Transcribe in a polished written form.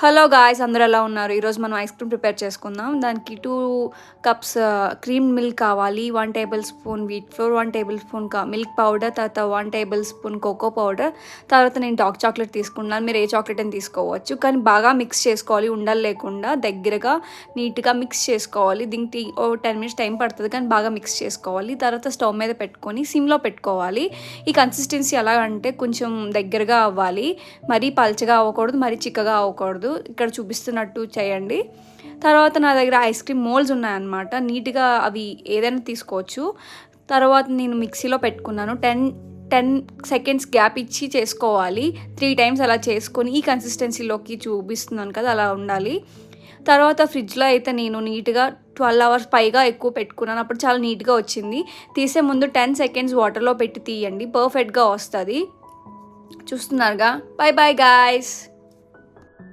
Hello guys, అందరూ ఎలా ఉన్నారు? ఈరోజు మనం ఐస్ క్రీమ్ ప్రిపేర్ చేసుకుందాం. దానికి 2 కప్స్ క్రీమ్ మిల్క్ కావాలి, 1 table spoon wheat flour, 1 table spoon milk powder, తర్వాత 1 టేబుల్ స్పూన్ కోకో పౌడర్, తర్వాత నేను డార్క్ చాక్లెట్ తీసుకున్నాను. మీరు ఏ చాక్లెట్ అని తీసుకోవచ్చు, కానీ బాగా మిక్స్ చేసుకోవాలి, ఉండలు లేకుండా దగ్గరగా నీట్గా మిక్స్ చేసుకోవాలి. దీనికి 10 మినిట్స్ టైం పడుతుంది, కానీ బాగా మిక్స్ చేసుకోవాలి. తర్వాత స్టవ్ మీద పెట్టుకొని సిమ్లో పెట్టుకోవాలి. ఈ కన్సిస్టెన్సీ ఎలా అంటే కొంచెం దగ్గరగా అవ్వాలి, మరీ పల్చగా అవ్వకూడదు, మరీ చిక్కగా అవ్వకూడదు. ఇక్కడ చూపిస్తున్నట్టు చేయండి. తర్వాత నా దగ్గర ఐస్ క్రీమ్ మోల్డ్స్ ఉన్నాయన్నమాట, నీట్గా అవి ఏదైనా తీసుకోవచ్చు. తర్వాత నేను మిక్సీలో పెట్టుకున్నాను. 10 సెకండ్స్ గ్యాప్ ఇచ్చి చేసుకోవాలి. 3 టైమ్స్ అలా చేసుకొని ఈ కన్సిస్టెన్సీలోకి చూపిస్తున్నాను కదా, అలా ఉండాలి. తర్వాత ఫ్రిడ్జ్లో అయితే నేను నీట్గా 12 అవర్స్ పైగా ఎక్కువ పెట్టుకున్నాను. అప్పుడు చాలా నీట్గా వచ్చింది. తీసే ముందు 10 సెకండ్స్ వాటర్లో పెట్టి తీయండి, పర్ఫెక్ట్గా వస్తుంది. చూస్తున్నారుగా. Bye bye guys.